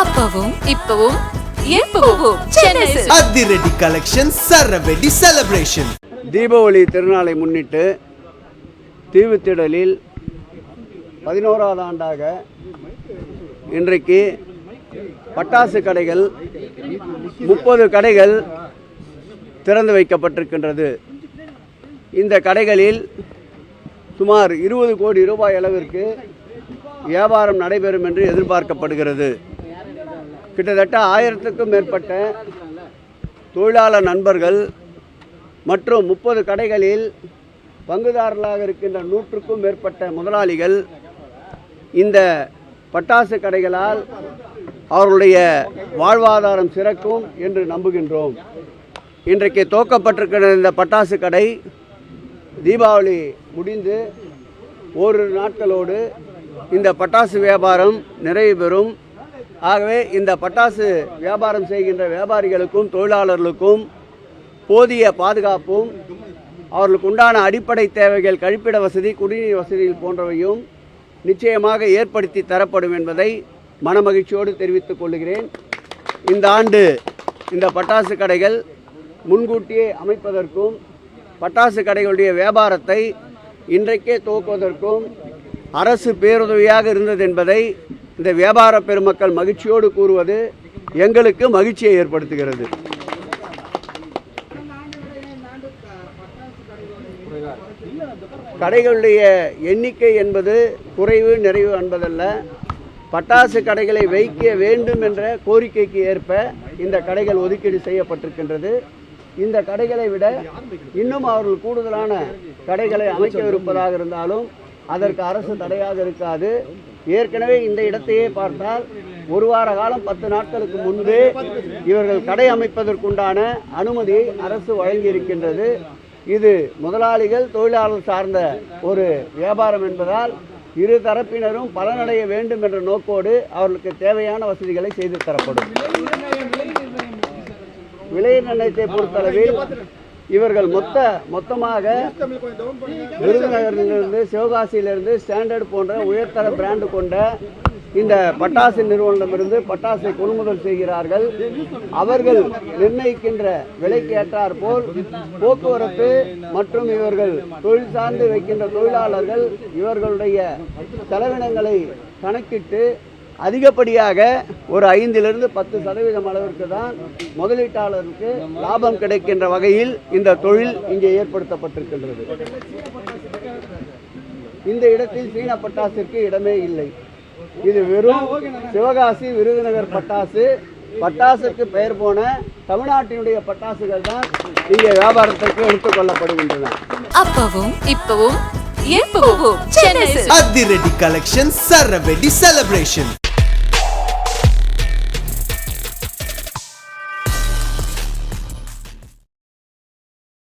அப்பவும் இப்பவும் எப்பவும் சென்னை அதிரடி கலெக்ஷன் சரவெடி செலிப்ரேஷன். தீபாவளி திருநாளை முன்னிட்டு தீவுத்திடலில் 11வது ஆண்டாக இன்றைக்கு பட்டாசு கடைகள் 30 கடைகள் திறந்து வைக்கப்பட்டிருக்கின்றது. இந்த கடைகளில் சுமார் 20 கோடி ரூபாய் அளவிற்கு வியாபாரம் நடைபெறும் என்று எதிர்பார்க்கப்படுகிறது. கிட்டத்தட்ட 1000க்கும் மேற்பட்ட தொழிலாளர் நண்பர்கள் மற்றும் 30 கடைகளில் பங்குதாரர்களாக இருக்கின்ற 100க்கும் மேற்பட்ட முதலாளிகள் இந்த பட்டாசு கடைகளால் அவர்களுடைய வாழ்வாதாரம் சிறக்கும் என்று நம்புகின்றோம். இன்றைக்கு துவக்கப்பட்டிருக்கிற இந்த பட்டாசு கடை தீபாவளி முடிந்து ஒரு நாட்களோடு இந்த பட்டாசு வியாபாரம் நிறைவு பெறும். ஆகவே இந்த பட்டாசு வியாபாரம் செய்கின்ற வியாபாரிகளுக்கும் தொழிலாளர்களுக்கும் போதிய பாதுகாப்பும் அவர்களுக்கு உண்டான அடிப்படை தேவைகள் கழிப்பிட வசதி, குடிநீர் வசதிகள் போன்றவையும் நிச்சயமாக ஏற்படுத்தி தரப்படும் என்பதை மனமகிழ்ச்சியோடு தெரிவித்துக் கொள்கிறேன். இந்த ஆண்டு இந்த பட்டாசு கடைகள் முன்கூட்டியே அமைப்பதற்கும் பட்டாசு கடைகளுடைய வியாபாரத்தை இன்றைக்கே துவக்குவதற்கும் அரசு பேருதவியாக இருந்தது என்பதை இந்த வியாபார பெருமக்கள் மகிழ்ச்சியோடு கூறுவது எங்களுக்கு மகிழ்ச்சியை ஏற்படுத்துகிறது. கடைகளுடைய எண்ணிக்கை என்பது குறைவு நிறைவு என்பதல்ல. பட்டாசு கடைகளை வைக்க வேண்டும் என்ற கோரிக்கைக்கு ஏற்ப இந்த கடைகள் ஒதுக்கீடு செய்யப்பட்டிருக்கின்றது. இந்த கடைகளை விட இன்னும் அவர்கள் கூடுதலான கடைகளை அமைக்கவிருப்பதாக இருந்தாலும் அதற்கு அரசு தடையாக இருக்காது. ஏற்கனவே இந்த இடத்தையே பார்த்தால் ஒரு வார காலம் 10 நாட்களுக்கு முன்பே இவர்கள் கடை அமைப்பதற்குண்டான அனுமதியை அரசு வழங்கியிருக்கின்றது. இது முதலாளிகள் தொழிலாளர் சார்ந்த ஒரு வியாபாரம் என்பதால் இரு தரப்பினரும் பலனடைய வேண்டும் என்ற நோக்கோடு அவர்களுக்கு தேவையான வசதிகளை செய்து தரப்படும். விலை நிர்ணயத்தை பொறுத்தளவில் இவர்கள் மொத்தமாக விருதுநகரிலிருந்து, சிவகாசியிலிருந்து ஸ்டாண்டர்ட் போன்ற உயர்தர பிராண்டு கொண்ட இந்த பட்டாசு நிறுவனத்திலிருந்து பட்டாசை கொள்முதல் செய்கிறார்கள். அவர்கள் நிர்ணயிக்கின்ற விலைக்கு ஏற்றார் போல் போக்குவரத்து மற்றும் இவர்கள் தொழில் சார்ந்து வைக்கின்ற தொழிலாளர்கள் இவர்களுடைய செலவினங்களை கணக்கிட்டு அதிகப்படியாக ஒரு 5லிருந்து 10% அளவிற்கு தான் முதலீட்டாளருக்கு லாபம் கிடைக்கின்ற வகையில் இந்த தொழில் இங்கே ஏற்படுத்தப்பட்டிருக்கின்றது. இந்த இடத்தில் சீன பட்டாசிற்கு இடமே இல்லை. இது வெறும் சிவகாசி விருதுநகர் பட்டாசுக்கு பெயர் போன தமிழ்நாட்டினுடைய பட்டாசுகள் தான் இங்கே வியாபாரத்திற்கு எடுத்துக் கொள்ளப்படுகின்றன. அப்பவும் இப்பவும் எப்பவும் சென்னை அதிரடி கலெக்ஷன் சரவெடி செலிப்ரேஷன்.